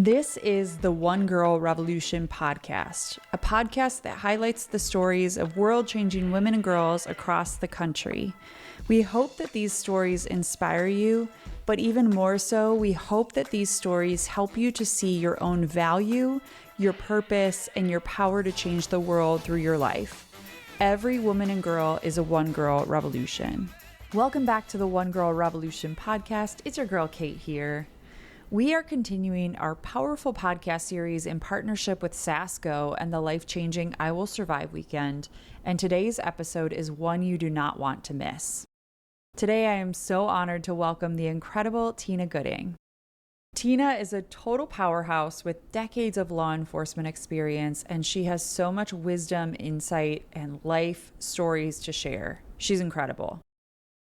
This is the One Girl Revolution podcast, a podcast that highlights the stories of world-changing women and girls across the country. We hope that these stories inspire you, but even more so, we hope that these stories help you to see your own value, your purpose, and your power to change the world through your life. Every woman and girl is a One Girl Revolution. Welcome back to the One Girl Revolution podcast. It's your girl, Kate, here. We are continuing our powerful podcast series in partnership with SASSGO and the life-changing I Will Survive weekend, and today's episode is one you do not want to miss. Today, I am so honored to welcome the incredible Teena Gooding. Teena is a total powerhouse with decades of law enforcement experience, and she has so much wisdom, insight, and life stories to share. She's incredible.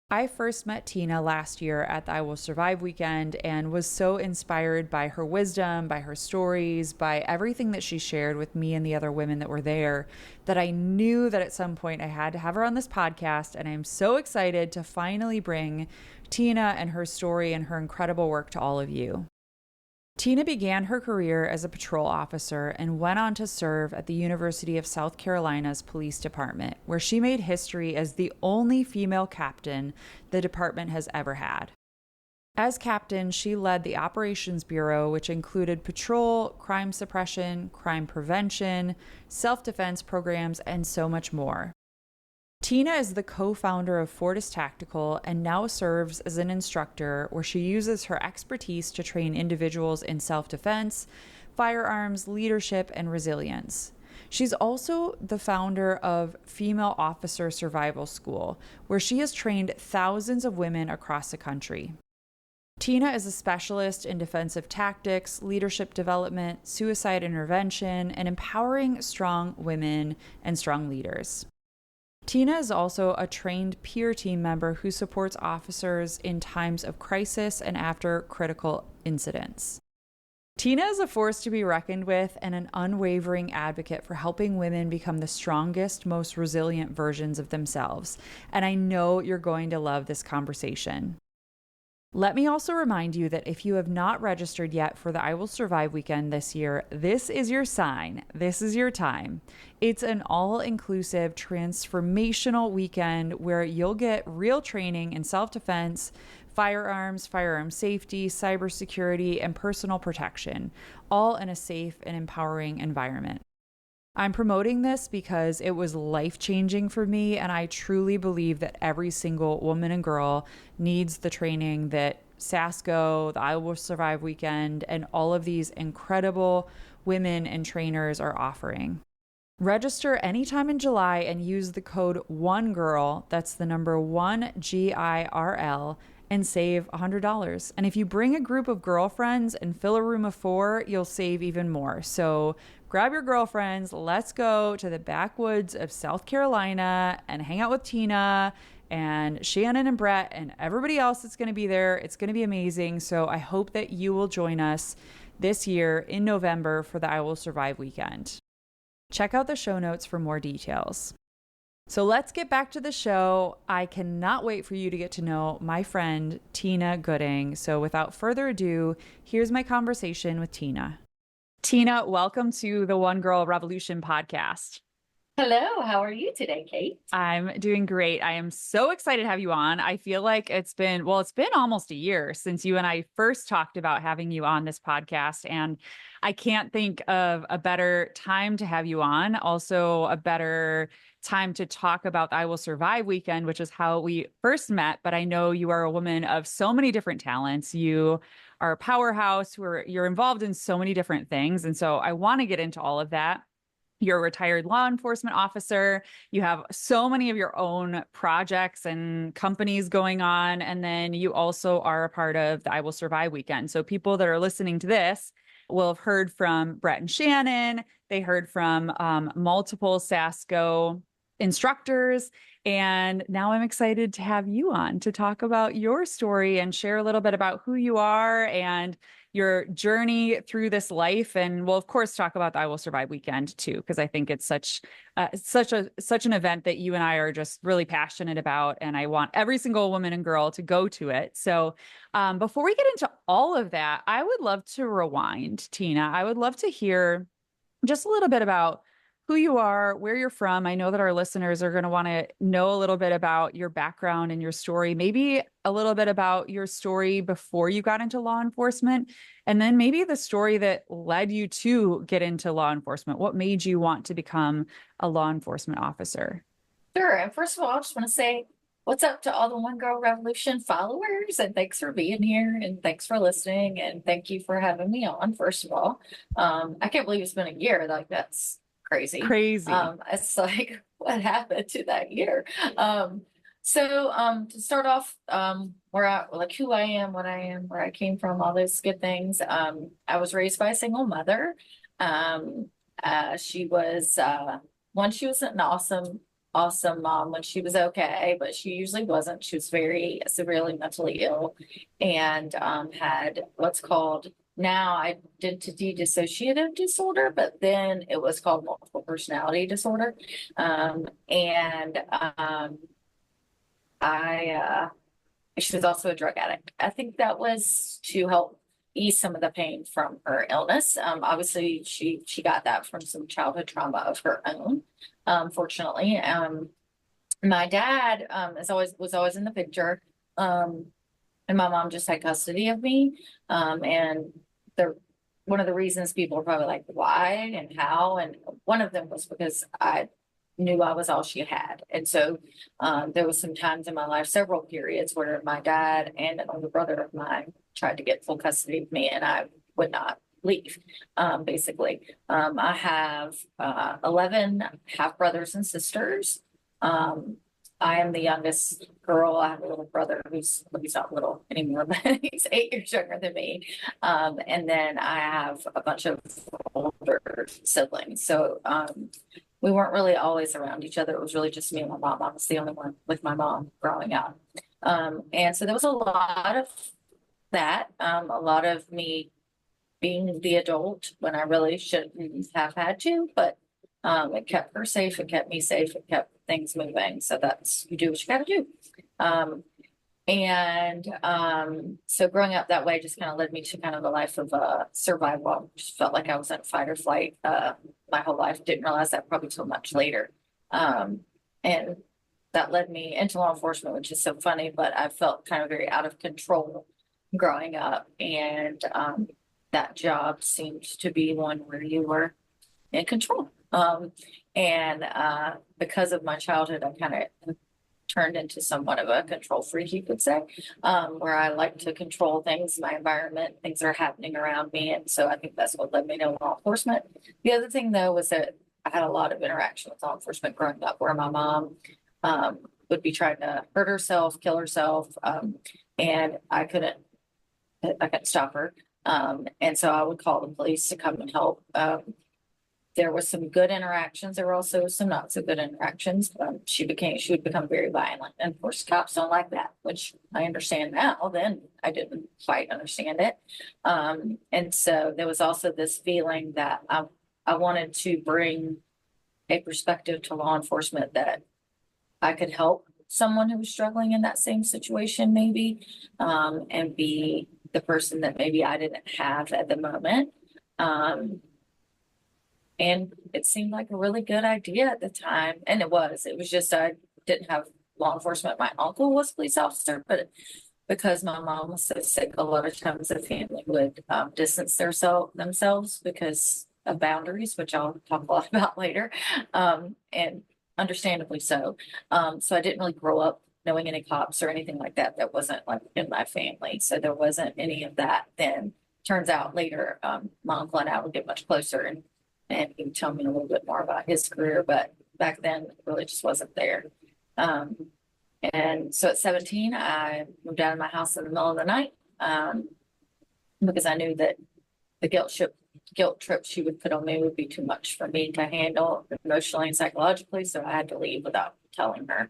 I first met Teena last year at the I Will Survive weekend and was so inspired by her wisdom, by her stories, by everything that she shared with me and the other women that were there, that I knew that at some point I had to have her on this podcast. And I'm so excited to finally bring Teena and her story and her incredible work to all of you. Teena began her career as a patrol officer and went on to serve at the University of South Carolina's police department, where she made history as the only female captain the department has ever had. As captain, she led the Operations Bureau, which included patrol, crime suppression, crime prevention, self-defense programs, and so much more. Teena is the co-founder of Fortis Tactical and now serves as an instructor where she uses her expertise to train individuals in self-defense, firearms, leadership, and resilience. She's also the founder of Female Officer Survival School, where she has trained thousands of women across the country. Teena is a specialist in defensive tactics, leadership development, suicide intervention, and empowering strong women and strong leaders. Teena is also a trained peer team member who supports officers in times of crisis and after critical incidents. Teena is a force to be reckoned with and an unwavering advocate for helping women become the strongest, most resilient versions of themselves. And I know you're going to love this conversation. Let me also remind you that if you have not registered yet for the I Will Survive weekend this year, this is your sign. This is your time. It's an all-inclusive, transformational weekend where you'll get real training in self-defense, firearms, firearm safety, cybersecurity, and personal protection, all in a safe and empowering environment. I'm promoting this because it was life-changing for me, and I truly believe that every single woman and girl needs the training that SASSGO, the I Will Survive weekend, and all of these incredible women and trainers are offering. Register anytime in July and use the code ONEGIRL, that's the number 1GIRL, and save $100. And if you bring a group of girlfriends and fill a room of 4, you'll save even more. So grab your girlfriends, let's go to the backwoods of South Carolina and hang out with Teena and Shannon and Brett and everybody else that's going to be there. It's going to be amazing. So I hope that you will join us this year in November for the I Will Survive weekend. Check out the show notes for more details. So let's get back to the show. I cannot wait for you to get to know my friend, Teena Gooding. So without further ado, here's my conversation with Teena. Teena, welcome to the One Girl Revolution podcast. Hello, how are you today, Kate? I'm doing great. I am so excited to have you on. I feel like it's been almost a year since you and I first talked about having you on this podcast. And I can't think of a better time to have you on. Also, a better time to talk about the I Will Survive weekend, which is how we first met. But I know you are a woman of so many different talents. You are a powerhouse where you're involved in so many different things. And so I want to get into all of that. You're a retired law enforcement officer. You have so many of your own projects and companies going on. And then you also are a part of the I Will Survive weekend. So people that are listening to this will have heard from Brett and Shannon. They heard from multiple SASSGO instructors. And now I'm excited to have you on to talk about your story and share a little bit about who you are and your journey through this life. And we'll of course talk about the I Will Survive weekend too, because I think it's such an event that you and I are just really passionate about, and I want every single woman and girl to go to it. So before we get into all of that, I would love to rewind, Teena. I would love to hear just a little bit about who you are, where you're from. I know that our listeners are going to want to know a little bit about your background and your story, maybe a little bit about your story before you got into law enforcement, and then maybe the story that led you to get into law enforcement. What made you want to become a law enforcement officer? Sure. And first of all, I just want to say what's up to all the One Girl Revolution followers, and thanks for being here, and thanks for listening, and thank you for having me on. First of all, I can't believe it's been a year. Like, that's crazy. Crazy. It's like, what happened to that year? To start off, who I am, what I am, where I came from, all those good things. I was raised by a single mother. She was an awesome mom when she was okay, but she usually wasn't. She was very severely mentally ill, and had what's called now identity dissociative disorder, but then it was called multiple personality disorder. And she was also a drug addict. I think that was to help ease some of the pain from her illness. Obviously, she got that from some childhood trauma of her own. Fortunately, my dad was always in the picture, and my mom just had custody of me. And one of the reasons people are probably like, why and how, and one of them was because I knew I was all she had. And so there was some times in my life, several periods, where my dad and an older brother of mine tried to get full custody of me, and I would not leave. Basically, I have 11 half brothers and sisters. I am the youngest girl. I have a little brother he's not little anymore, but he's 8 years younger than me. And then I have a bunch of older siblings. So we weren't really always around each other. It was really just me and my mom. I was the only one with my mom growing up. And so there was a lot of that, a lot of me being the adult when I really shouldn't have had to, but it kept her safe, it kept me safe, it kept things moving. So you do what you got to do. So growing up that way just kind of led me to kind of a life of survival. Just felt like I was in fight or flight my whole life. Didn't realize that probably till much later. And that led me into law enforcement, which is so funny, but I felt kind of very out of control growing up. And that job seemed to be one where you were in control. Because of my childhood, I kind of turned into somewhat of a control freak, you could say, where I like to control things, my environment, things that are happening around me. And so I think that's what led me to law enforcement. The other thing, though, was that I had a lot of interaction with law enforcement growing up, where my mom would be trying to hurt herself, kill herself, and I couldn't stop her. And so I would call the police to come and help. There were some good interactions. There were also some not so good interactions. She would become very violent, and of course, cops don't like that, which I understand now. Then I didn't quite understand it. And so there was also this feeling that I wanted to bring a perspective to law enforcement that I could help someone who was struggling in that same situation, maybe, and be the person that maybe I didn't have at the moment. And it seemed like a really good idea at the time. And it was just, I didn't have law enforcement. My uncle was a police officer, but because my mom was so sick, a lot of times the family would distance themselves because of boundaries, which I'll talk a lot about later. And understandably so. So I didn't really grow up knowing any cops or anything like that. That wasn't like in my family. So there wasn't any of that then. Turns out later, my uncle and I would get much closer, and he would tell me a little bit more about his career, but back then it really just wasn't there. And so at 17, I moved out of my house in the middle of the night because I knew that the guilt trip she would put on me would be too much for me to handle emotionally and psychologically. So I had to leave without telling her.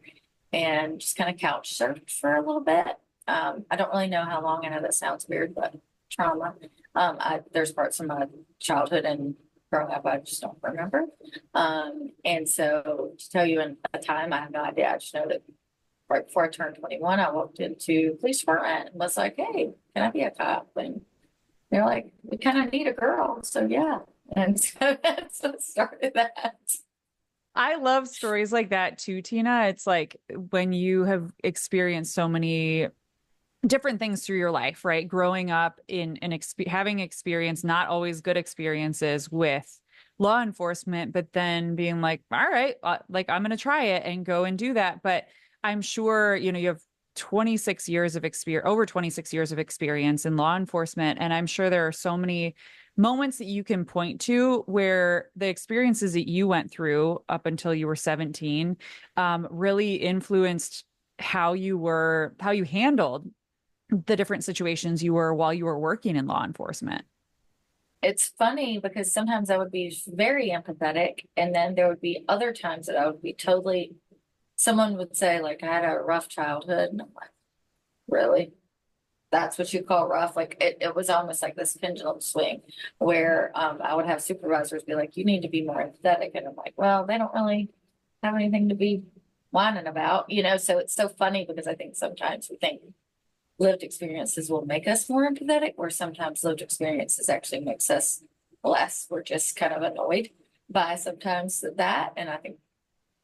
and just kind of couch surfed for a little bit. I don't really know how long. I know that sounds weird, but trauma. There's parts of my childhood and growing up I just don't remember. And so to tell you in a time, I have no idea. I just know that right before I turned 21, I walked into police department and was like, "Hey, can I be a cop?" And they're like, "We kind of need a girl." So yeah. And so that's what started that. I love stories like that too, Teena. It's like when you have experienced so many different things through your life, right? Growing up in having experience, not always good experiences with law enforcement, but then being like, all right, like I'm going to try it and go and do that. But I'm sure, you have 26 years of experience, over 26 years of experience in law enforcement. And I'm sure there are so many moments that you can point to where the experiences that you went through up until you were 17 really influenced how you handled the different situations you were while you were working in law enforcement. It's funny because sometimes I would be very empathetic, and then there would be other times that I would be totally, someone would say, like, I had a rough childhood. And I'm like, really? That's what you call rough? Like it was almost like this pendulum swing where I would have supervisors be like, you need to be more empathetic. And I'm like, well, they don't really have anything to be whining about, So it's so funny because I think sometimes we think lived experiences will make us more empathetic, where sometimes lived experiences actually makes us less. We're just kind of annoyed by sometimes that. And I think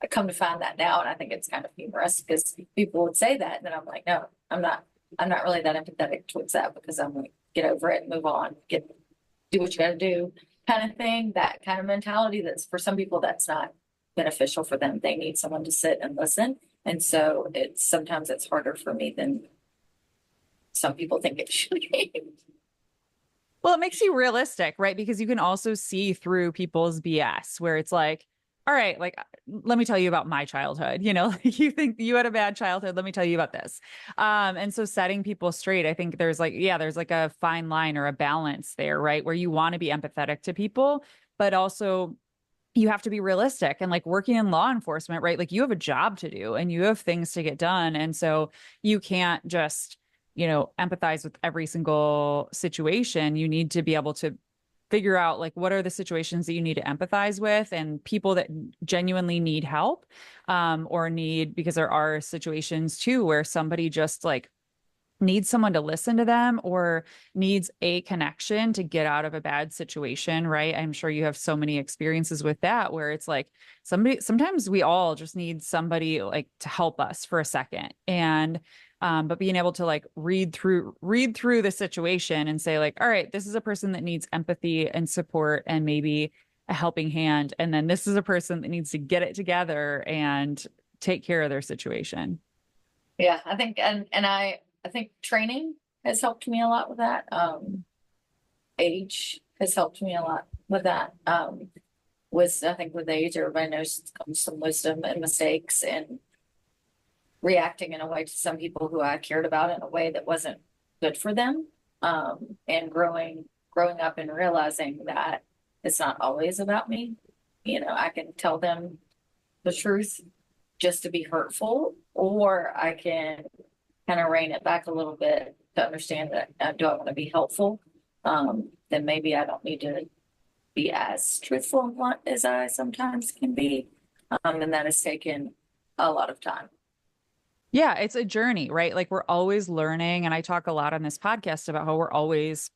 I come to find that now, and I think it's kind of humorous because people would say that, and then I'm like, no, I'm not really that empathetic towards that because I'm like, get over it, move on, do what you got to do, kind of thing. That kind of mentality that's for some people that's not beneficial for them. They need someone to sit and listen, and so sometimes it's harder for me than some people think it should be. Well, it makes you realistic, right? Because you can also see through people's BS where it's like, all right, like, let me tell you about my childhood. Like you think you had a bad childhood. Let me tell you about this. And so setting people straight, I think there's like a fine line or a balance there, right? Where you want to be empathetic to people, but also you have to be realistic. And like working in law enforcement, right? Like you have a job to do and you have things to get done. And so you can't just empathize with every single situation. You need to be able to figure out like what are the situations that you need to empathize with and people that genuinely need help or need, because there are situations too where somebody just like needs someone to listen to them or needs a connection to get out of a bad situation, right? I'm sure you have so many experiences with that where it's like sometimes we all just need somebody like to help us for a second. And but being able to like read through the situation and say like, all right, this is a person that needs empathy and support and maybe a helping hand. And then this is a person that needs to get it together and take care of their situation. Yeah, I think, and I think training has helped me a lot with that. Age has helped me a lot with that. I think with age, everybody knows comes some wisdom and mistakes and reacting in a way to some people who I cared about in a way that wasn't good for them. And growing up and realizing that it's not always about me. I can tell them the truth just to be hurtful, or I can kind of rein it back a little bit to understand that do I want to be helpful? Then maybe I don't need to be as truthful and blunt as I sometimes can be. And that has taken a lot of time. Yeah, it's a journey, right? Like we're always learning. And I talk a lot on this podcast about how we're always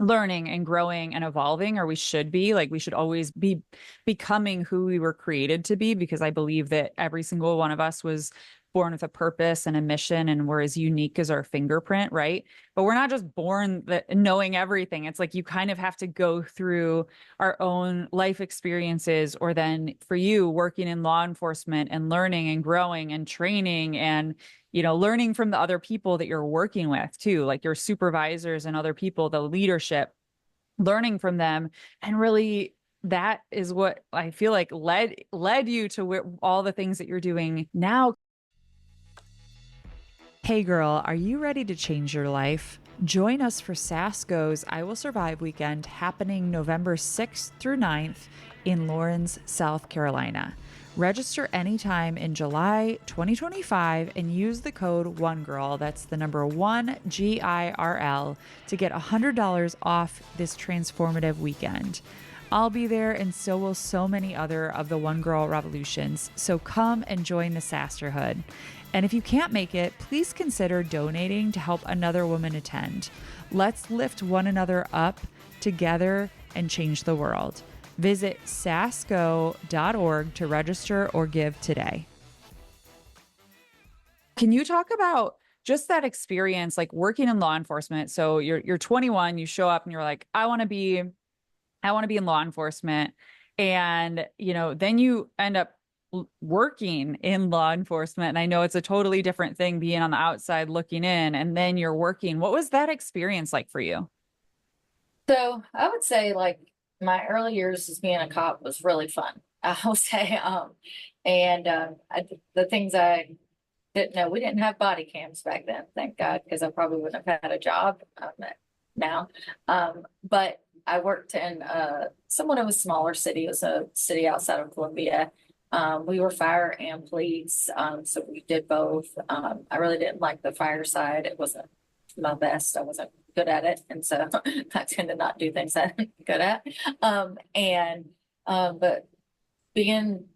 learning and growing and evolving, or we should be. Like we should always be becoming who we were created to be, because I believe that every single one of us was born with a purpose and a mission, and we're as unique as our fingerprint, right? But we're not just born knowing everything. It's like you kind of have to go through our own life experiences, or then for you working in law enforcement and learning and growing and training and learning from the other people that you're working with too, like your supervisors and other people, the leadership, learning from them. And really that is what I feel like led you to all the things that you're doing now. Hey girl, are you ready to change your life? Join us for SASSGO's I Will Survive weekend happening November 6th through 9th in Lawrence, South Carolina. Register anytime in July 2025 and use the code ONEGIRL, that's the number 1GIRL, to get $100 off this transformative weekend. I'll be there, and so will so many other of the One Girl Revolutions, so come and join the Sisterhood. And if you can't make it, please consider donating to help another woman attend. Let's lift one another up together and change the world. Visit sassgo.org to register or give today. Can you talk about just that experience, like working in law enforcement? So you're 21, you show up and you're like, I want to be in law enforcement. And, then you end up working in law enforcement. And I know it's a totally different thing being on the outside looking in, and then you're working. What was that experience like for you? So I would say like my early years as being a cop was really fun. I will say, the things I didn't know, we didn't have body cams back then, thank God, because I probably wouldn't have had a job now. But I worked in somewhat of a smaller city. It was a city outside of Columbia. We were fire and police, so we did both. I really didn't like the fire side. It wasn't my best. I wasn't good at it, and so I tend to not do things I'm good at. But being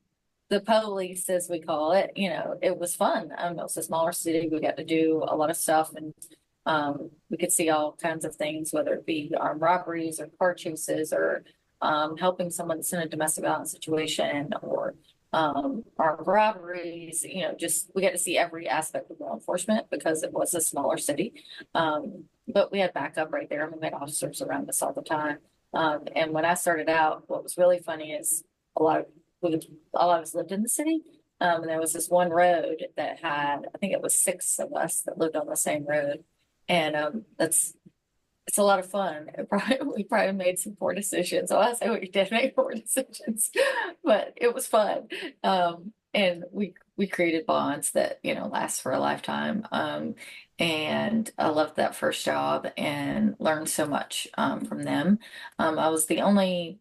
the police, as we call it, it was fun. It was a smaller city. We got to do a lot of stuff, and we could see all kinds of things, whether it be armed robberies or car chases or helping someone that's in a domestic violence situation or armed robberies. Just we got to see every aspect of law enforcement because it was a smaller city. But we had backup right there. I mean, we had officers around us all the time. And when I started out, what was really funny is a lot of us lived in the city. And there was this one road that had, I think it was 6 of us that lived on the same road. And it's a lot of fun. We probably made some poor decisions. So I say we did make poor decisions, but it was fun. And we created bonds that, last for a lifetime. And I loved that first job and learned so much from them. I was the only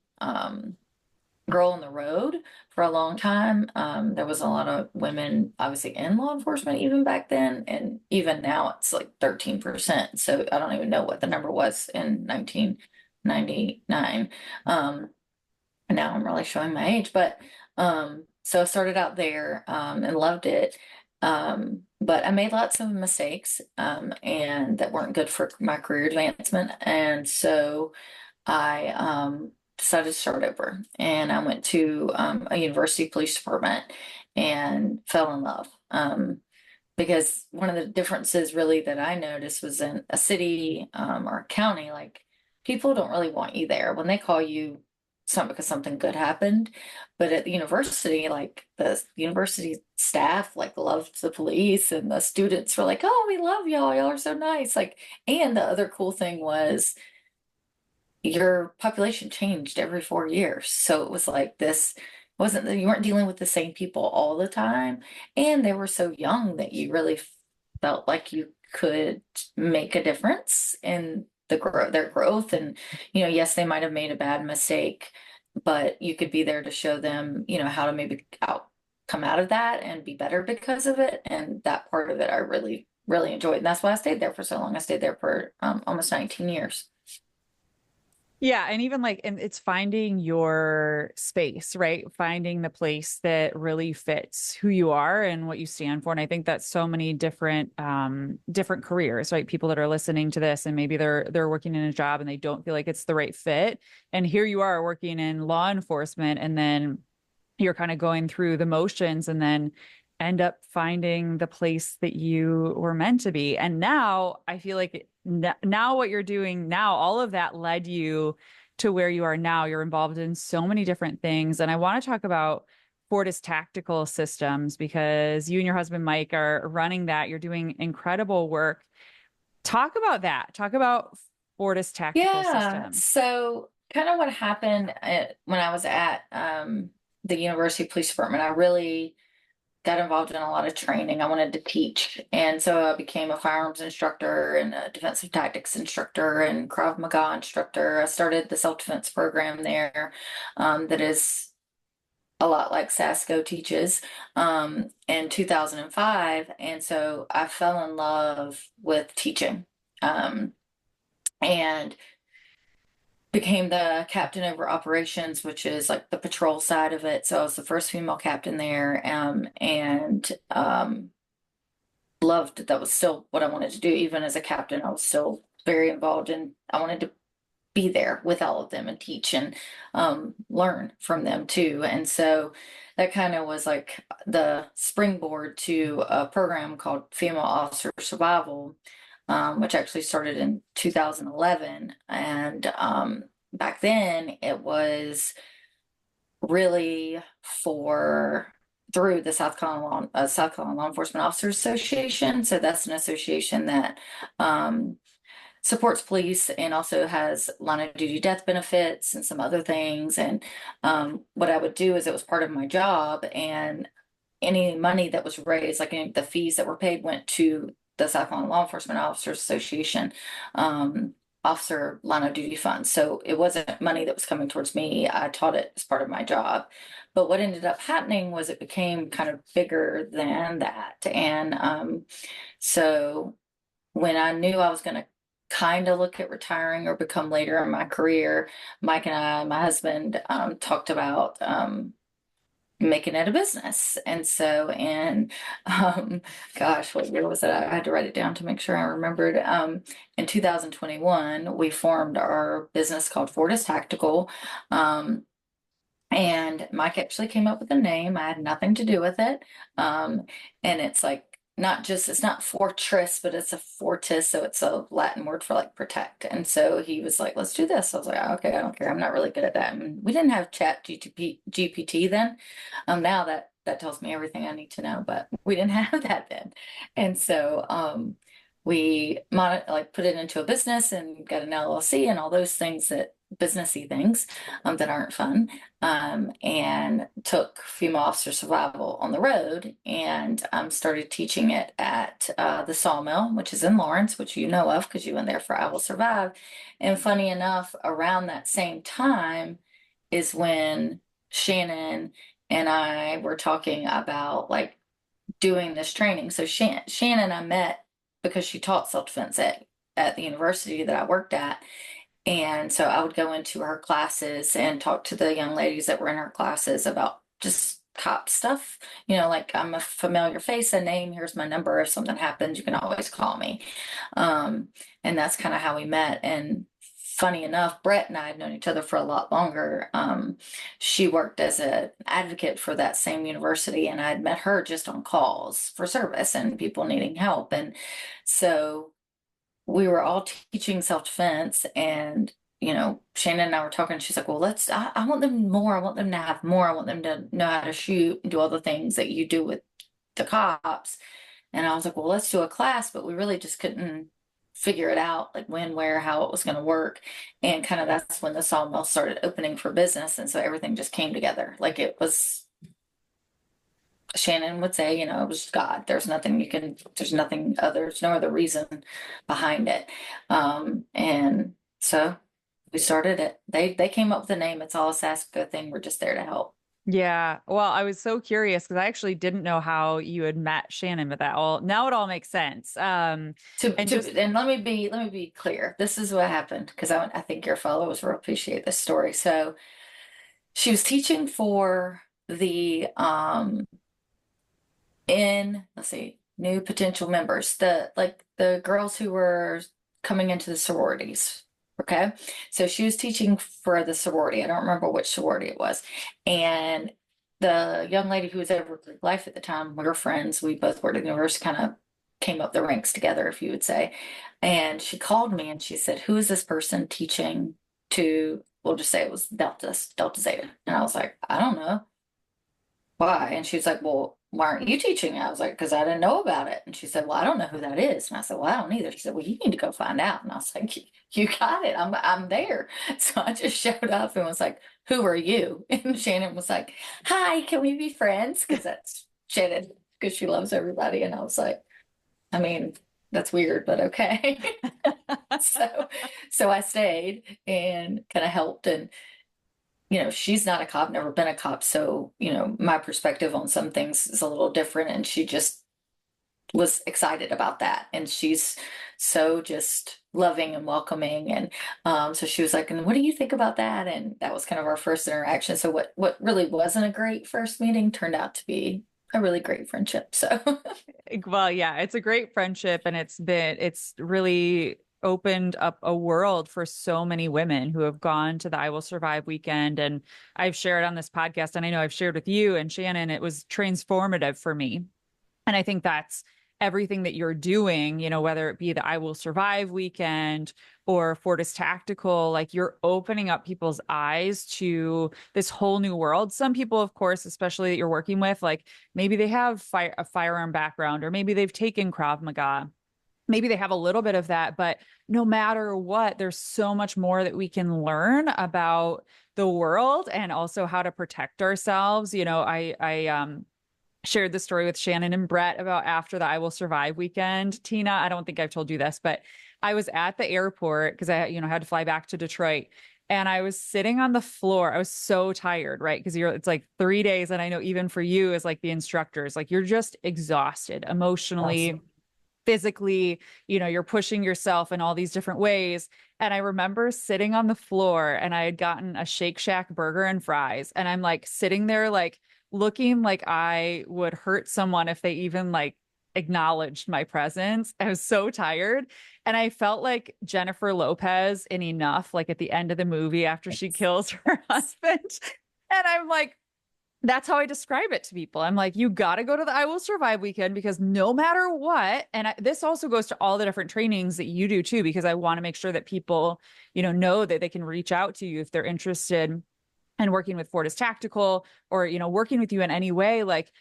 girl on the road for a long time. There was a lot of women, obviously, in law enforcement even back then, and even now it's like 13%. So I don't even know what the number was in 1999. And now I'm really showing my age, but so I started out there and loved it. But I made lots of mistakes and that weren't good for my career advancement. And so I decided to start over. And I went to a university police department and fell in love. Because one of the differences really that I noticed was in a city or a county, like people don't really want you there. When they call you, it's not because something good happened, but at the university, like the university staff like loved the police, and the students were like, "Oh, we love y'all. Y'all are so nice." Like, and the other cool thing was your population changed every 4 years. So it was like this wasn't that you weren't dealing with the same people all the time. And they were so young that you really felt like you could make a difference in their growth. And, yes, they might have made a bad mistake, but you could be there to show them, how to maybe come out of that and be better because of it. And that part of it I really, really enjoyed. And that's why I stayed there for so long. I stayed there for almost 19 years. Yeah. And even and it's finding your space, right? Finding the place that really fits who you are and what you stand for. And I think that's so many different careers, right? People that are listening to this and maybe they're working in a job and they don't feel like it's the right fit. And here you are working in law enforcement, and then you're kind of going through the motions and then end up finding the place that you were meant to be. And now I feel like now what you're doing now, all of that led you to where you are now. You're involved in so many different things. And I want to talk about Fortis Tactical Systems, because you and your husband, Mike, are running that. You're doing incredible work. Talk about that. Talk about Fortis Tactical Systems. So kind of what happened when I was at the University Police Department, I really got involved in a lot of training. I wanted to teach. And so I became a firearms instructor and a defensive tactics instructor and Krav Maga instructor. I started the self-defense program there that is a lot like SASSGO teaches, in 2005. And so I fell in love with teaching, and became the captain over operations, which is like the patrol side of it. So I was the first female captain there, and loved that was still what I wanted to do. Even as a captain, I was still very involved, and I wanted to be there with all of them and teach and learn from them too. And so that kind of was like the springboard to a program called Female Officer Survival, which actually started in 2011. And back then it was really for through the South Carolina Law Enforcement Officers Association. So that's an association that supports police and also has line of duty death benefits and some other things. And what I would do is, it was part of my job, and any money that was raised, like any, the fees that were paid, went to the South Carolina Law Enforcement Officers Association officer line of duty funds. So it wasn't money that was coming towards me. I taught it as part of my job. But what ended up happening was it became kind of bigger than that. And so when I knew I was going to kind of look at retiring or become later in my career, Mike and I, my husband, talked about making it a business. And so, gosh, what year was it? I had to write it down to make sure I remembered. In 2021, we formed our business called Fortis Tactical. And Mike actually came up with the name. I had nothing to do with it. And it's like, not just, it's not fortress, but it's a fortis. So it's a Latin word for like protect. And so he was like, let's do this. I was like, okay, I don't care. I'm not really good at that. And we didn't have GPT then. Now that tells me everything I need to know, but we didn't have that then. And so, we put it into a business and got an LLC and all those things, that businessy things that aren't fun, and took female officer survival on the road, and started teaching it at the Sawmill, which is in Lawrence, which you know of because you went there for I Will Survive. And funny enough, around that same time is when Shannon and I were talking about like doing this training. So Shannon I met because she taught self-defense at the university that I worked at. And so I would go into her classes and talk to the young ladies that were in her classes about just cop stuff. Like, I'm a familiar face, a name, here's my number. If something happens, you can always call me. And that's kind of how we met. And funny enough, Brett and I had known each other for a lot longer. She worked as an advocate for that same university, and I had met her just on calls for service and people needing help. And so we were all teaching self-defense, and Shannon and I were talking. She's like, well, I want them more. I want them to have more. I want them to know how to shoot and do all the things that you do with the cops. And I was like, well, let's do a class, but we really just couldn't figure it out, like when, where, how it was going to work. And kind of that's when the Sawmill started opening for business. And so everything just came together. Like, it was, Shannon would say, it was God. There's nothing other, there's no other reason behind it. And so we started it. They came up with the name. It's all a SASSGO thing. We're just there to help. Yeah. Well, I was so curious because I actually didn't know how you had met Shannon, but now it all makes sense. And let me be clear. This is what happened, because I think your followers will appreciate this story. So she was teaching for the let's see, new potential members, the girls who were coming into the sororities. Okay. So she was teaching for the sorority. I don't remember which sorority it was. And the young lady who was over Greek life at the time, we were friends. We both worked at the university, kind of came up the ranks together, if you would say. And she called me and she said, who is this person teaching to, we'll just say it was Delta Zeta. And I was like, I don't know. Why? And she's like, well, why aren't you teaching it? I was like, because I didn't know about it. And she said, well, I don't know who that is. And I said, well, I don't either. She said, well, you need to go find out. And I was like, you got it. I'm there. So I just showed up and was like, who are you? And Shannon was like, hi, can we be friends? Because that's Shannon, because she loves everybody. And I was like, I mean, that's weird, but okay. So I stayed and kind of helped. And she's not a cop, never been a cop. So, my perspective on some things is a little different. And she just was excited about that. And she's so just loving and welcoming. And so she was like, and what do you think about that? And that was kind of our first interaction. So what really wasn't a great first meeting turned out to be a really great friendship. So Well, yeah, it's a great friendship, and it's really opened up a world for so many women who have gone to the I Will Survive weekend. And I've shared on this podcast, and I know I've shared with you and Shannon, it was transformative for me. And I think that's everything that you're doing, whether it be the I Will Survive weekend or Fortis Tactical, like you're opening up people's eyes to this whole new world. Some people, of course, especially that you're working with, like maybe they have a firearm background, or maybe they've taken Krav Maga. Maybe they have a little bit of that, but no matter what, there's so much more that we can learn about the world and also how to protect ourselves. I shared the story with Shannon and Brett about after the I Will Survive weekend. Teena, I don't think I've told you this, but I was at the airport because I, had to fly back to Detroit. And I was sitting on the floor. I was so tired, right? Because it's like 3 days. And I know even for you as like the instructors, like you're just exhausted emotionally, awesome. physically, you're pushing yourself in all these different ways. And I remember sitting on the floor, and I had gotten a Shake Shack burger and fries. And I'm like sitting there, like looking like I would hurt someone if they even like acknowledged my presence. I was so tired. And I felt like Jennifer Lopez in Enough, like at the end of the movie after she kills her husband. And I'm like, that's how I describe it to people. I'm like, you got to go to the I Will Survive weekend, because no matter what, and this also goes to all the different trainings that you do too, because I want to make sure that people, know that they can reach out to you if they're interested in working with Fortis Tactical, or, working with you in any way. Like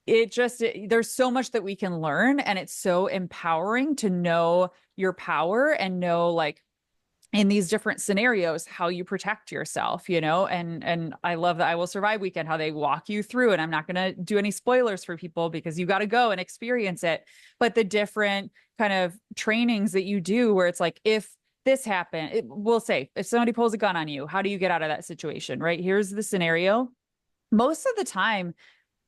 there's so much that we can learn, and it's so empowering to know your power and know, like, in these different scenarios, how you protect yourself, and I love that I Will Survive weekend, how they walk you through. And I'm not going to do any spoilers for people because you got to go and experience it, but the different kind of trainings that you do, where it's like, if this happened, we'll say if somebody pulls a gun on you, how do you get out of that situation, right? Here's the scenario. Most of the time,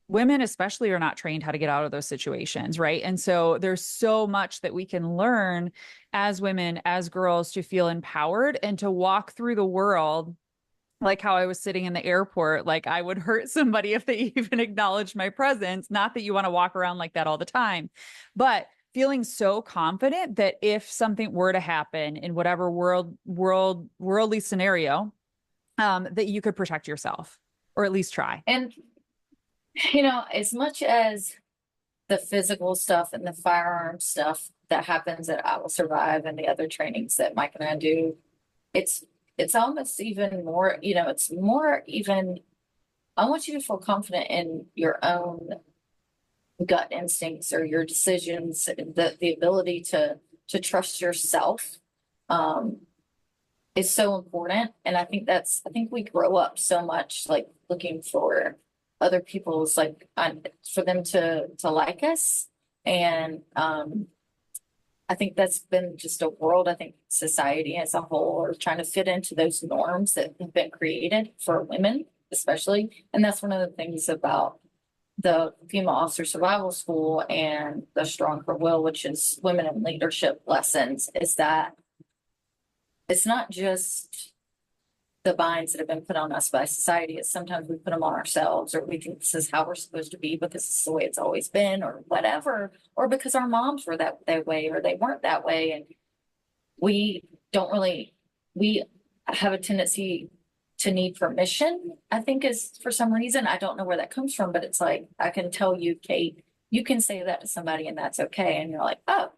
women especially are not trained how to get out of those situations, right? And so there's so much that we can learn as women, as girls, to feel empowered and to walk through the world. Like how I was sitting in the airport, like I would hurt somebody if they even acknowledged my presence. Not that you want to walk around like that all the time, but feeling so confident that if something were to happen in whatever worldly scenario, that you could protect yourself, or at least try. And, as much as the physical stuff and the firearm stuff that happens at I Will Survive and the other trainings that Mike and I do, it's almost even more, it's more even, I want you to feel confident in your own gut instincts or your decisions, the ability to trust yourself is so important. And I think we grow up so much like looking for other people's, like, for them to like us. And I think that's been just a world, I think society as a whole are trying to fit into those norms that have been created for women, especially. And that's one of the things about the Female Officer Survival School and the Strong for Will, which is women in leadership lessons, is that it's not just the binds that have been put on us by society. It's sometimes we put them on ourselves, or we think this is how we're supposed to be because it's the way it's always been, or whatever, or because our moms were that way, or they weren't that way. And we have a tendency to need permission, I think, is for some reason. I don't know where that comes from, but it's like, I can tell you, Kate, you can say that to somebody and that's okay. And you're like, oh,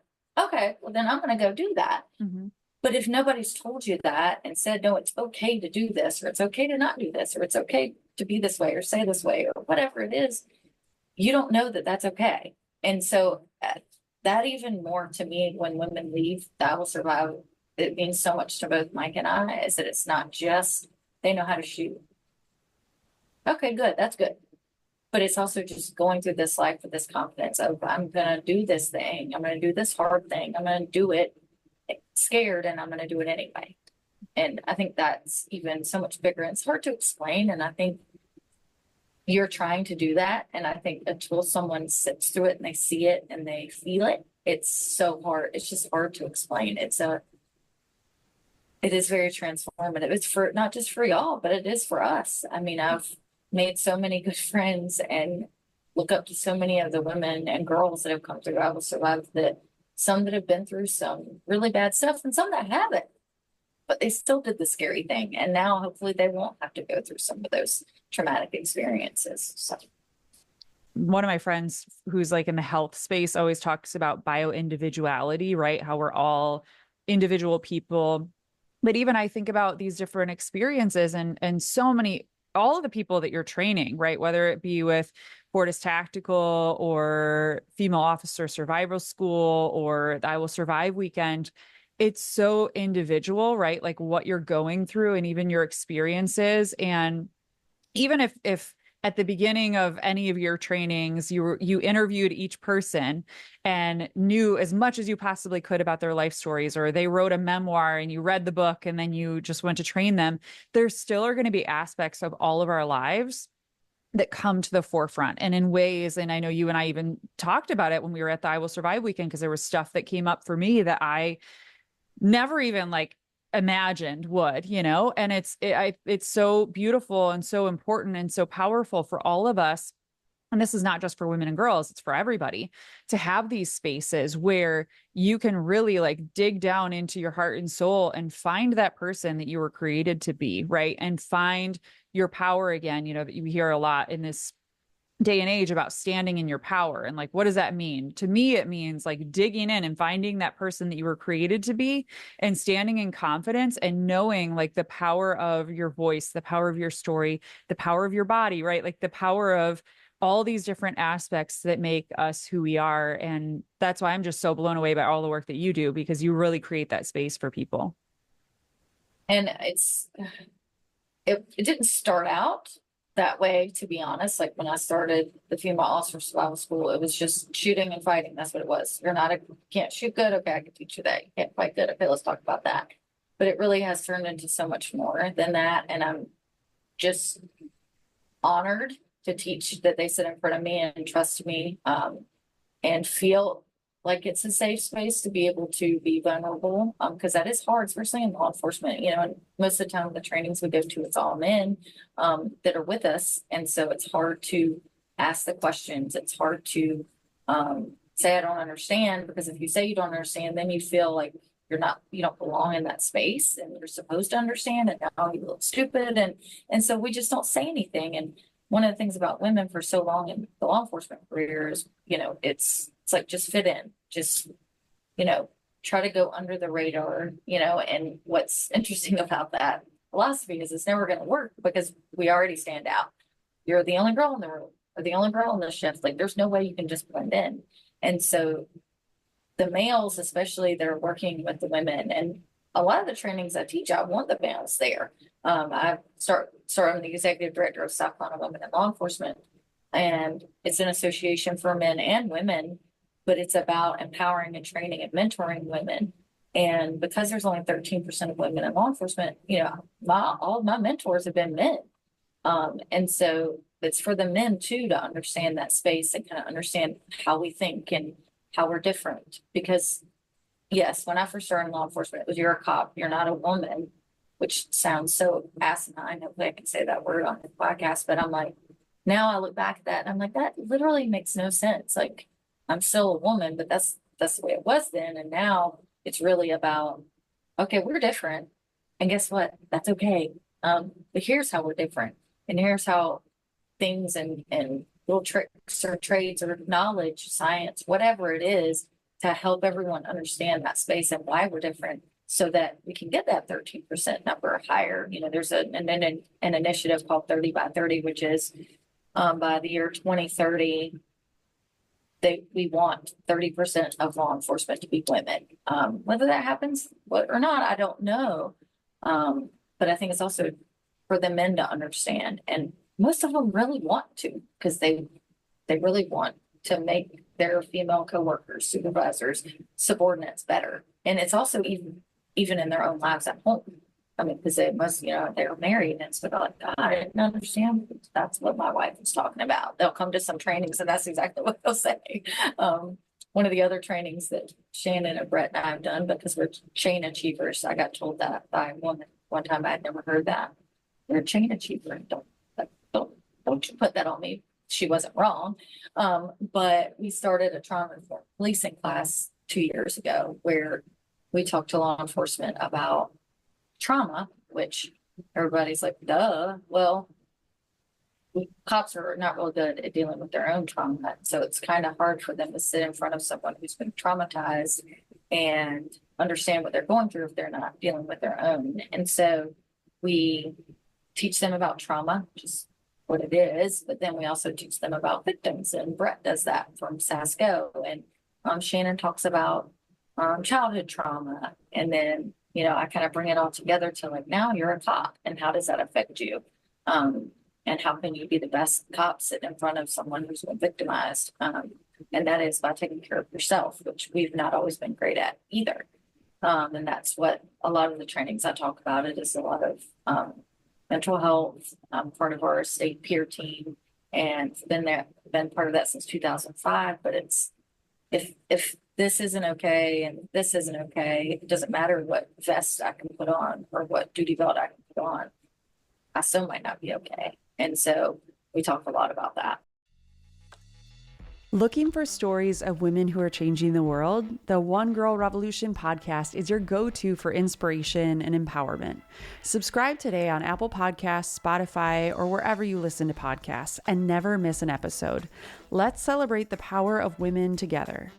okay, well then I'm going to go do that. Mm-hmm. But if nobody's told you that and said, no, it's okay to do this, or it's okay to not do this, or it's okay to be this way or say this way, or whatever it is, you don't know that that's okay. And so that even more to me, when women leave I Will Survive, it means so much to both Mike and I, is that it's not just they know how to shoot. Okay, good. That's good. But it's also just going through this life with this confidence of, I'm going to do this thing. I'm going to do this hard thing. I'm going to do it scared, and I'm going to do it anyway. And I think that's even so much bigger. It's hard to explain. And I think you're trying to do that. And I think until someone sits through it and they see it and they feel it, it's so hard. It's just hard to explain. It is very transformative. It's for not just for y'all, but it is for us. I mean, I've made so many good friends and look up to so many of the women and girls that have come through I Will Survive, that some that have been through some really bad stuff and some that haven't, but they still did the scary thing. And now hopefully they won't have to go through some of those traumatic experiences. So. One of my friends who's like in the health space always talks about bio-individuality, right? How we're all individual people. But even I think about these different experiences and so many, all of the people that you're training, right? Whether it be with Fortis Tactical or Female Officer Survival School or the I Will Survive weekend, it's so individual, right? Like what you're going through and even your experiences. And even if at the beginning of any of your trainings, you interviewed each person and knew as much as you possibly could about their life stories, or they wrote a memoir and you read the book and then you just went to train them, there still are going to be aspects of all of our lives that come to the forefront and in ways. And I know you and I even talked about it when we were at the I Will Survive weekend, because there was stuff that came up for me that I never even like imagined would, and it's so beautiful and so important and so powerful for all of us. And this is not just for women and girls, it's for everybody to have these spaces where you can really like dig down into your heart and soul and find that person that you were created to be, right? And find your power again, that you hear a lot in this day and age about standing in your power. And like, what does that mean? To me, it means like digging in and finding that person that you were created to be and standing in confidence and knowing like the power of your voice, the power of your story, the power of your body, right? Like the power of all these different aspects that make us who we are. And that's why I'm just so blown away by all the work that you do, because you really create that space for people. And it didn't start out that way, to be honest. Like when I started the Female Officer Survival School, it was just shooting and fighting. That's what it was. Can't shoot good. Okay, I can teach you that. You can't fight good. Okay, let's talk about that. But it really has turned into so much more than that. And I'm just honored to teach that they sit in front of me and trust me, and feel like it's a safe space to be able to be vulnerable, because that is hard, especially in law enforcement. And most of the time the trainings we go to, it's all men that are with us, and so it's hard to ask the questions. It's hard to say I don't understand, because if you say you don't understand, then you feel like you don't belong in that space, and you're supposed to understand, and now you look stupid, and so we just don't say anything. And one of the things about women for so long in the law enforcement career is, it's like just fit in, just, try to go under the radar, and what's interesting about that philosophy is it's never going to work, because we already stand out. You're the only girl in the room, or the only girl in the shift. Like there's no way you can just blend in. And so the males, especially, that are working with the women, and a lot of the trainings I teach, I want the males there. I'm the executive director of South Carolina Women in Law Enforcement, and it's an association for men and women, but it's about empowering and training and mentoring women. And because there's only 13% of women in law enforcement, all of my mentors have been men. And so it's for the men too to understand that space and kind of understand how we think and how we're different. Because yes, when I first started in law enforcement, it was you're a cop, you're not a woman, which sounds so asinine. Hopefully I can say that word on the podcast, but I'm like, now I look back at that and I'm like, that literally makes no sense. Like I'm still a woman, but that's the way it was then. And now it's really about, okay, we're different. And guess what? That's okay. But here's how we're different. And here's how things and little tricks or trades or knowledge, science, whatever it is, to help everyone understand that space and why we're different, so that we can get that 13% number higher. There's an initiative called 30 by 30, which is by the year 2030, we want 30% of law enforcement to be women. Whether that happens or not, I don't know. But I think it's also for the men to understand. And most of them really want to, because they really want to make their female coworkers, supervisors, subordinates better. And it's also even in their own lives at home. I mean, because they must, they were married, and so they're like, God, I didn't understand. That's what my wife was talking about. They'll come to some trainings, and that's exactly what they'll say. One of the other trainings that Shannon and Brett and I have done, because we're chain achievers, I got told that by a woman one time. I had never heard that. You're a chain achiever. Don't, don't you put that on me. She wasn't wrong. But we started a trauma informed policing class 2 years ago where we talked to law enforcement about trauma, which everybody's like, duh. Well, cops are not real good at dealing with their own trauma. So it's kind of hard for them to sit in front of someone who's been traumatized and understand what they're going through if they're not dealing with their own. And so we teach them about trauma, just what it is, but then we also teach them about victims. And Brett does that from SASSGO. And Shannon talks about childhood trauma. And then, I kind of bring it all together to like, now you're a cop, and how does that affect you? And how can you be the best cop sitting in front of someone who's been victimized? And that is by taking care of yourself, which we've not always been great at either. And that's what a lot of the trainings I talk about. It is a lot of mental health. I'm part of our state peer team, and been part of that since 2005. But it's if this isn't okay and this isn't okay, it doesn't matter what vest I can put on or what duty belt I can put on. I still might not be okay. And so we talk a lot about that. Looking for stories of women who are changing the world? The One Girl Revolution podcast is your go-to for inspiration and empowerment. Subscribe today on Apple Podcasts, Spotify, or wherever you listen to podcasts, and never miss an episode. Let's celebrate the power of women together.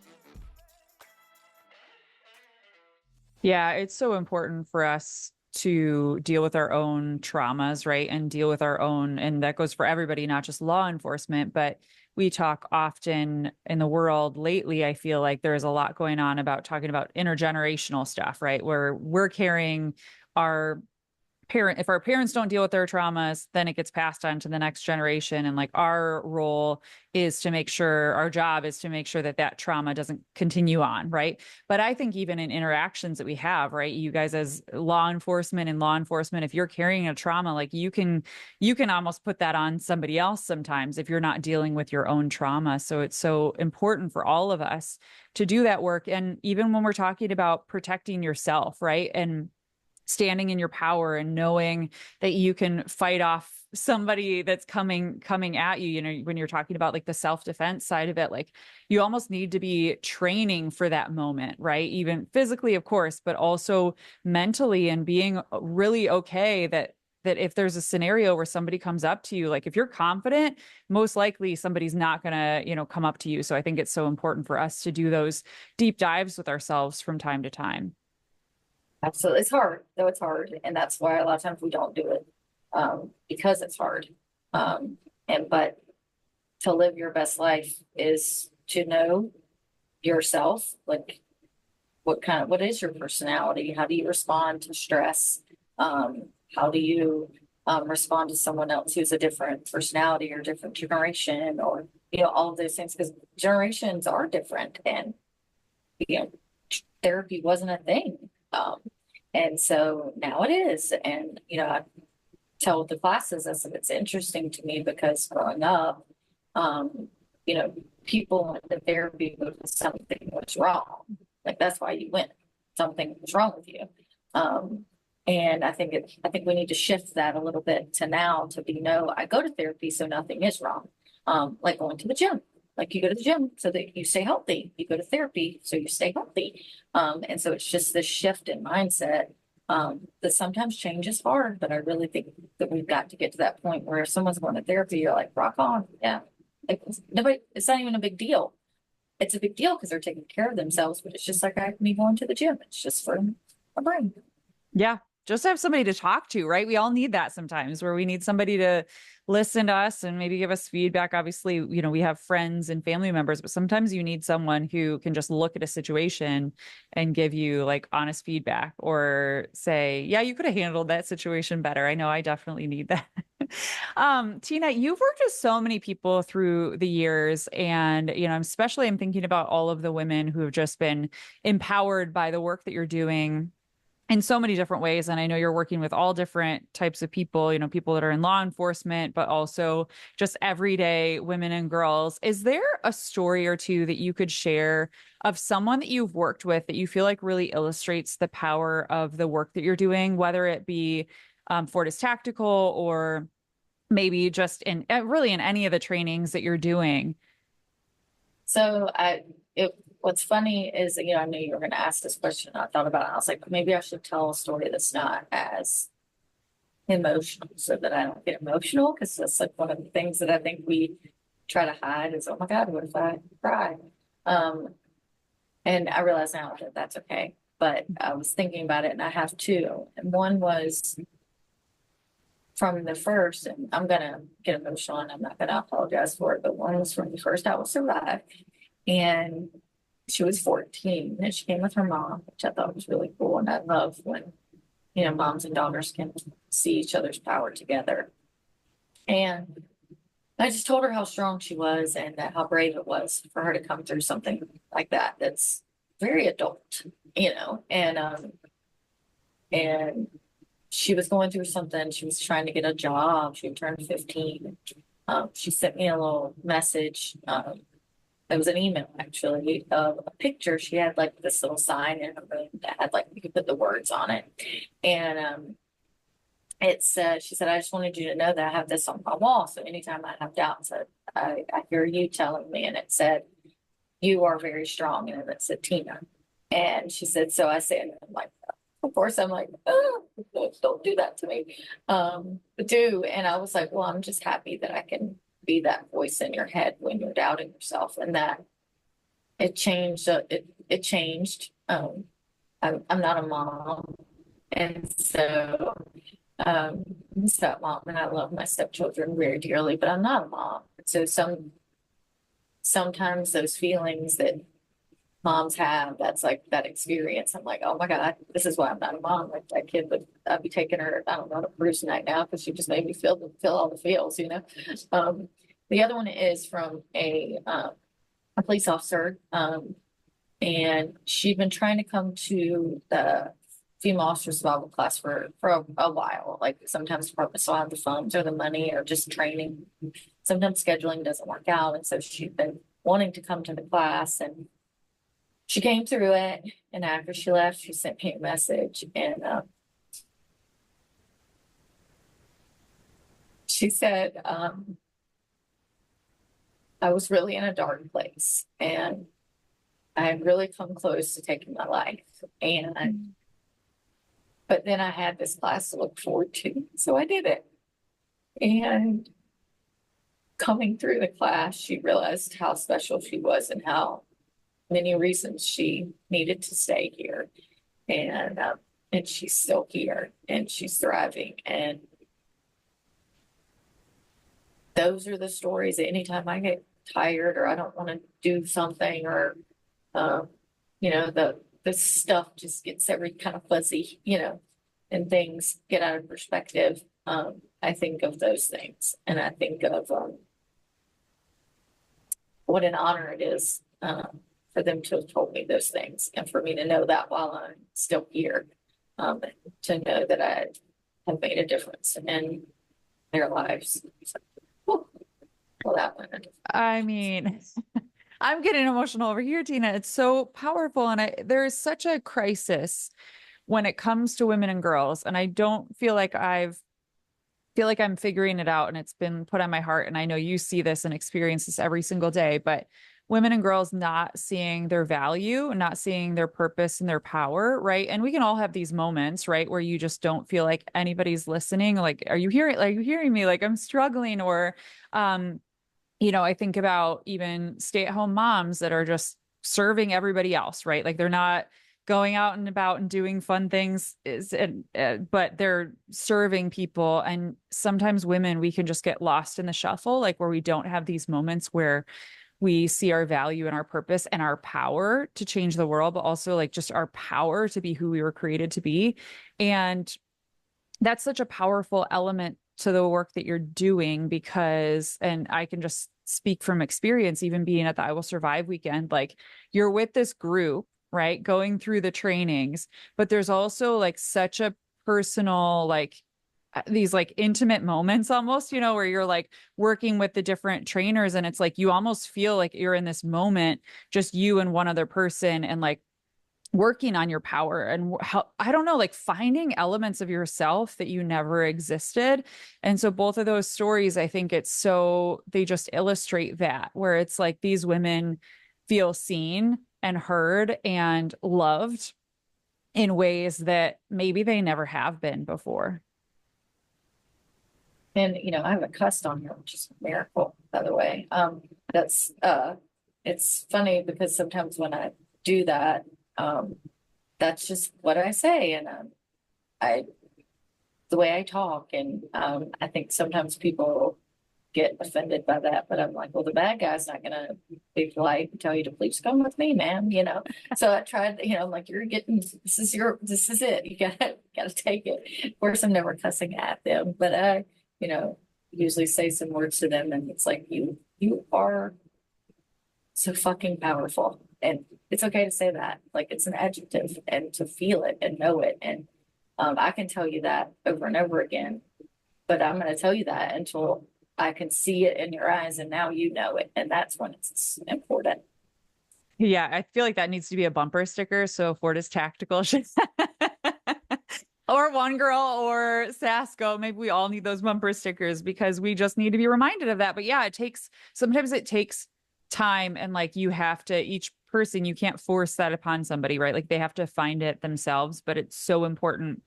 Yeah, it's so important for us to deal with our own traumas, right? And deal with our own, and that goes for everybody, not just law enforcement, but we talk often in the world lately. I feel like there's a lot going on about talking about intergenerational stuff, right? Where we're carrying our if our parents don't deal with their traumas, then it gets passed on to the next generation. And like our role is to make sure, our job is to make sure that that trauma doesn't continue on, right? But I think even in interactions that we have, right, you guys as law enforcement, if you're carrying a trauma, like you can almost put that on somebody else sometimes if you're not dealing with your own trauma. So it's so important for all of us to do that work. And even when we're talking about protecting yourself, right, and standing in your power and knowing that you can fight off somebody that's coming at you, when you're talking about like the self-defense side of it, like you almost need to be training for that moment, right? Even physically, of course, but also mentally, and being really okay that if there's a scenario where somebody comes up to you, like if you're confident, most likely somebody's not gonna, come up to you. So I think it's so important for us to do those deep dives with ourselves from time to time. Absolutely. It's hard, though. It's hard. And that's why a lot of times we don't do it, because it's hard. But to live your best life is to know yourself, like what is your personality? How do you respond to stress? How do you respond to someone else who's a different personality or different generation, or, all of those things, because generations are different, and, therapy wasn't a thing. And so now it is. And, I tell the classes, I said, it's interesting to me because growing up, people went to therapy because something was wrong. Like, that's why you went. Something was wrong with you. And I think we need to shift that a little bit to now to be, no, I go to therapy, so nothing is wrong. Like going to the gym. Like you go to the gym so that you stay healthy. You go to therapy so you stay healthy. And so it's just this shift in mindset that sometimes change is hard, but I really think that we've got to get to that point where if someone's going to therapy, you're like, rock on. Yeah. Like it's not even a big deal. It's a big deal because they're taking care of themselves, but it's just like me going to the gym. It's just for a brain. Yeah. Just have somebody to talk to, right? We all need that sometimes, where we need somebody to listen to us and maybe give us feedback. Obviously, we have friends and family members, but sometimes you need someone who can just look at a situation and give you like honest feedback, or say, yeah, you could have handled that situation better. I know I definitely need that. Teena, you've worked with so many people through the years, and, I'm thinking about all of the women who have just been empowered by the work that you're doing. in so many different ways. And I know you're working with all different types of people, you know, people that are in law enforcement, but also just everyday women and girls. Is there a story or two that you could share of someone that you've worked with that you feel like really illustrates the power of the work that you're doing, whether it be Fortis Tactical or maybe just in really in any of the trainings that you're doing? So what's funny is, I knew you were going to ask this question. I thought about it. I was like, maybe I should tell a story that's not as emotional so that I don't get emotional. Cause that's like one of the things that I think we try to hide is, oh my God, what if I cry? And I realize now that that's okay. But I was thinking about it and I have two. And one was from the first, and I'm going to get emotional and I'm not going to apologize for it. But one was from the first I Will Survive. And she was 14 and she came with her mom, which I thought was really cool. And I love when, moms and daughters can see each other's power together. And I just told her how strong she was and how brave it was for her to come through something like that. That's very adult, and she was going through something. She was trying to get a job. She turned 15. She sent me a little message. It was an email actually of a picture. She had like this little sign in her room that had like, you could put the words on it. And it said, she said, I just wanted you to know that I have this on my wall. So anytime I have doubts, I hear you telling me. And it said, you are very strong. And it said, Teena. And she said, so I said, I'm like, of course, I'm like, oh, don't do that to me. But do. And I was like, well, I'm just happy that I can be that voice in your head when you're doubting yourself, and that it changed. It changed. I'm not a mom, and so I'm a stepmom, and I love my stepchildren very dearly, but I'm not a mom. So sometimes those feelings that moms have, that's like that experience. I'm like, oh my God, this is why I'm not a mom. Like that kid I'd be taking her, I don't know, to Bruce night now because she just made me feel all the feels, The other one is from a police officer, and she'd been trying to come to the female officer survival class for a while. Like sometimes departments don't have the funds or the money or just training. Sometimes scheduling doesn't work out, and so she'd been wanting to come to the class, and she came through it. And after she left, she sent me a message, and she said, I was really in a dark place and I had really come close to taking my life. But then I had this class to look forward to. So I did it. And coming through the class, she realized how special she was and how many reasons she needed to stay here. And she's still here and she's thriving. And those are the stories. Anytime I get tired or I don't want to do something, or the stuff just gets every kind of fuzzy, and things get out of perspective. I think of those things, and I think of what an honor it is for them to have told me those things, and for me to know that while I'm still here, to know that I have made a difference in their lives. So, well, that one. I mean, I'm getting emotional over here, Teena. It's so powerful. And there is such a crisis when it comes to women and girls. And I don't feel like I'm figuring it out, and it's been put on my heart. And I know you see this and experience this every single day, but women and girls not seeing their value, not seeing their purpose and their power, right? And we can all have these moments, right, where you just don't feel like anybody's listening. Like, are you hearing me? Like I'm struggling, or I think about even stay-at-home moms that are just serving everybody else, right? Like they're not going out and about and doing fun things, but they're serving people. And sometimes women, we can just get lost in the shuffle, like where we don't have these moments where we see our value and our purpose and our power to change the world, but also like just our power to be who we were created to be. And that's such a powerful element to the work that you're doing, because, and I can just speak from experience, even being at the I Will Survive weekend, like you're with this group, right? Going through the trainings, but there's also like such a personal, like these like intimate moments almost, you know, where you're like working with the different trainers and it's like you almost feel like you're in this moment, just you and one other person, and like working on your power and how, I don't know, like finding elements of yourself that you never existed. And so both of those stories, I think it's so, they just illustrate that, where it's like these women feel seen and heard and loved in ways that maybe they never have been before. And, you know, I haven't cussed on here, which is a miracle, by the way. That's, it's funny because sometimes when I do that, that's just what I say. And, I, the way I talk. And, I think sometimes people get offended by that, but I'm like, well, the bad guy's not gonna be polite and tell you to please come with me, man, you know? So I tried, you know, I'm like, you're getting, this is it. You gotta take it. Of course, I'm never cussing at them, but I, you know, usually say some words to them and it's like, you are so fucking powerful. And it's okay to say that. Like it's an adjective, and to feel it and know it. And I can tell you that over and over again, but I'm going to tell you that until I can see it in your eyes, and now you know it. And that's when it's important. Yeah, I feel like that needs to be a bumper sticker. So Fortis Tactical should or One Girl or SASSGO. Maybe we all need those bumper stickers because we just need to be reminded of that. But yeah, sometimes it takes time, and like you have to, each person, you can't force that upon somebody, right? Like they have to find it themselves, but it's so important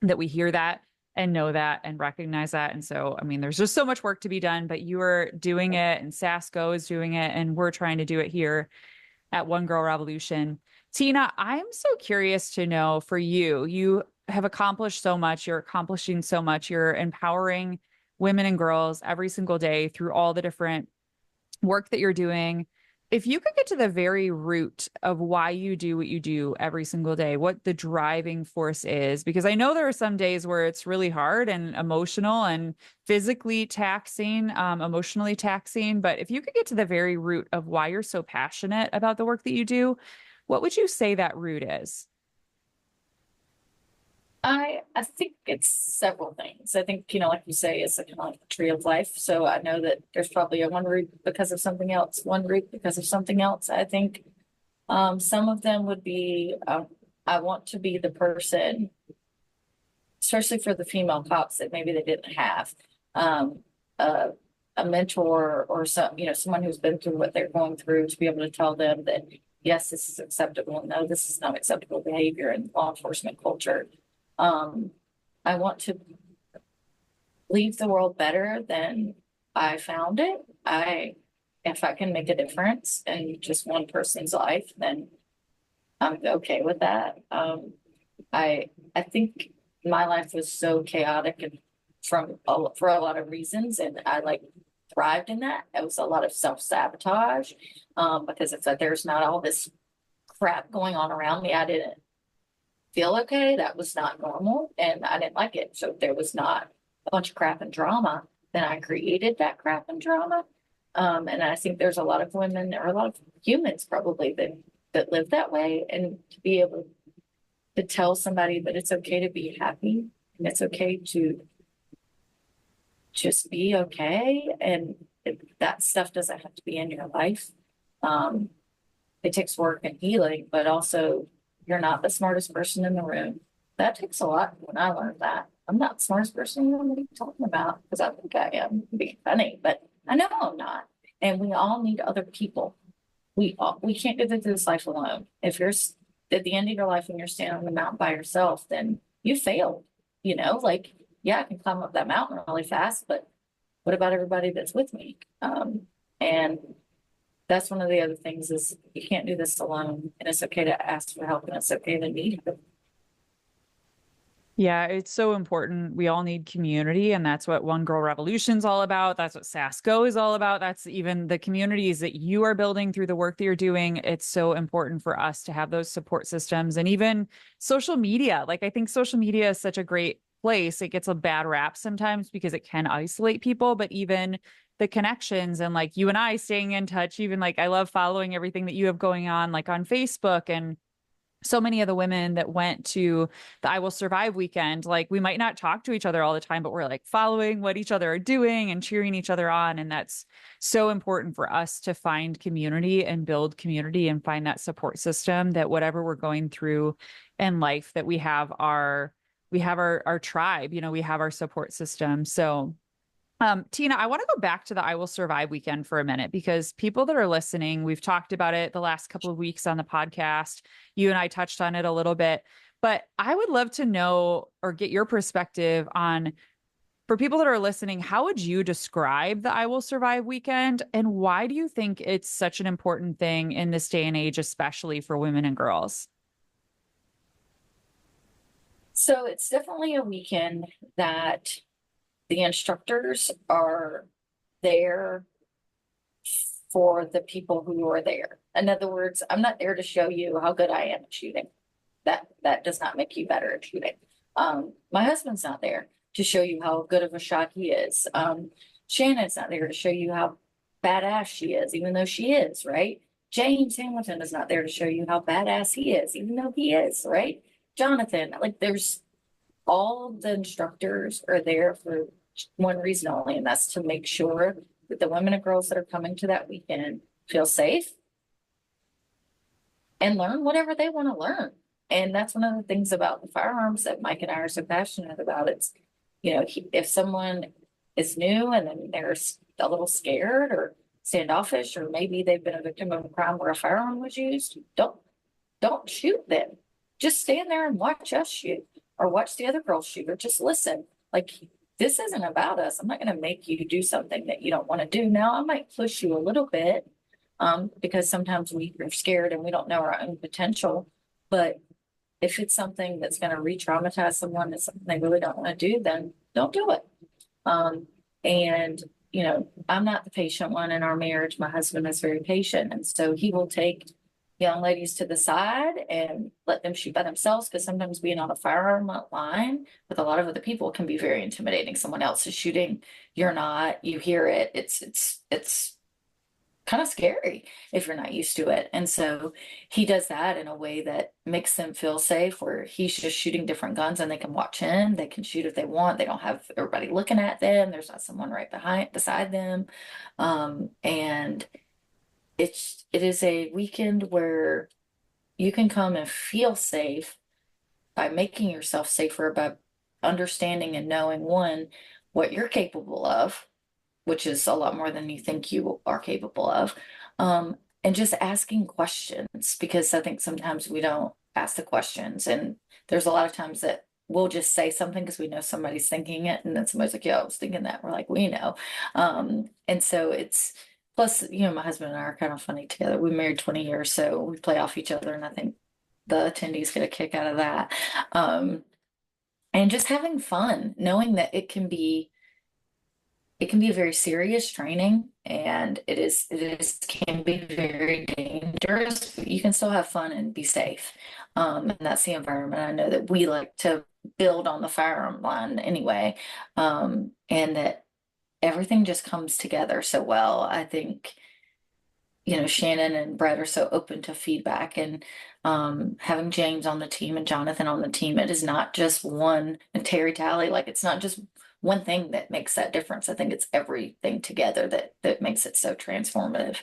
that we hear that and know that and recognize that. And so, I mean, there's just so much work to be done, but you are doing it and SASSGO is doing it, and we're trying to do it here at One Girl Revolution. Teena, I'm so curious to know, for you, you have accomplished so much, you're accomplishing so much, you're empowering women and girls every single day through all the different work that you're doing. If you could get to the very root of why you do what you do every single day, what the driving force is, because I know there are some days where it's really hard and emotional and physically taxing, emotionally taxing. But if you could get to the very root of why you're so passionate about the work that you do, what would you say that root is? I think it's several things. I think, you know, like you say, it's a kind of like a tree of life. So I know that there's probably a one root because of something else, one root because of something else. I think some of them would be I want to be the person, especially for the female cops that maybe they didn't have um, a, a mentor or some, you know, someone who's been through what they're going through, to be able to tell them that yes, this is acceptable. No, this is not acceptable behavior in law enforcement culture. I want to leave the world better than I found it. If I can make a difference in just one person's life, then I'm okay with that. I think my life was so chaotic and for a lot of reasons, and I like thrived in that. It was a lot of self-sabotage, because it's like there's not all this crap going on around me. I didn't feel okay. That was not normal, and I didn't like it. So if there was not a bunch of crap and drama, then I created that crap and drama. And I think there's a lot of women or a lot of humans probably that live that way, and to be able to tell somebody that it's okay to be happy and it's okay to just be okay, and that stuff doesn't have to be in your life. It takes work and healing, but also you're not the smartest person in the room. That takes a lot when I learned that. I'm not the smartest person in the room. What are you talking about? Because I think I am being funny, but I know I'm not. And we all need other people. We can't do this life alone. If you're at the end of your life and you're standing on the mountain by yourself, then you failed. You know, like, yeah, I can climb up that mountain really fast, but what about everybody that's with me? And that's one of the other things is you can't do this alone, and it's okay to ask for help, and it's okay to need help. Yeah, it's so important. We all need community, and that's what One Girl Revolution's all about. That's what SASSGO is all about. That's even the communities that you are building through the work that you're doing. It's so important for us to have those support systems, and even social media. Like, I think social media is such a great place. It gets a bad rap sometimes because it can isolate people, but even the connections and like you and I staying in touch, even like I love following everything that you have going on, like on Facebook, and so many of the women that went to the I Will Survive weekend, like we might not talk to each other all the time, but we're like following what each other are doing and cheering each other on. And that's so important for us to find community and build community and find that support system, that whatever we're going through in life, that we have our tribe, we have our support system. So Teena, I want to go back to the I Will Survive weekend for a minute, because people that are listening, we've talked about it the last couple of weeks on the podcast. You and I touched on it a little bit, but I would love to know or get your perspective on, for people that are listening, how would you describe the I Will Survive weekend, and why do you think it's such an important thing in this day and age, especially for women and girls? So it's definitely a weekend that the instructors are there for the people who are there. In other words, I'm not there to show you how good I am at shooting. That does not make you better at shooting. My husband's not there to show you how good of a shot he is. Shannon's not there to show you how badass she is, even though she is, right? James Hamilton is not there to show you how badass he is, even though he is, right? Jonathan, like there's all of the instructors are there for one reason only, and that's to make sure that the women and girls that are coming to that weekend feel safe and learn whatever they want to learn. And that's one of the things about the firearms that Mike and I are so passionate about. It's, if someone is new and then they're a little scared or standoffish, or maybe they've been a victim of a crime where a firearm was used, don't shoot them. Just stand there and watch us shoot, or watch the other girls shoot, or just listen. Like, this isn't about us. I'm not going to make you do something that you don't want to do. Now, I might push you a little bit, because sometimes we are scared and we don't know our own potential. But if it's something that's going to re-traumatize someone, that's something they really don't want to do, then don't do it. And I'm not the patient one in our marriage. My husband is very patient, and so he will take young ladies to the side and let them shoot by themselves, because sometimes being on a firearm line with a lot of other people can be very intimidating. Someone else is shooting, you're not, you hear it. It's kind of scary if you're not used to it. And so he does that in a way that makes them feel safe, where he's just shooting different guns and they can watch him. They can shoot if they want. They don't have everybody looking at them. There's not someone right beside them. And it is a weekend where you can come and feel safe by making yourself safer, by understanding and knowing, one, what you're capable of, which is a lot more than you think you are capable of, and just asking questions, because I think sometimes we don't ask the questions, and there's a lot of times that we'll just say something because we know somebody's thinking it, and then somebody's like, "Yeah, I was thinking that." We're like, "We know," and so it's. Plus, my husband and I are kind of funny together. We married 20 years, so we play off each other, and I think the attendees get a kick out of that. And just having fun, knowing that it can be a very serious training, and can be very dangerous, but you can still have fun and be safe. And that's the environment I know that we like to build on the firearm line anyway. And that everything just comes together so well. I think, Shannon and Brett are so open to feedback, and having James on the team and Jonathan on the team, it is not just one, and Terry Talley, like it's not just one thing that makes that difference. I think it's everything together that makes it so transformative.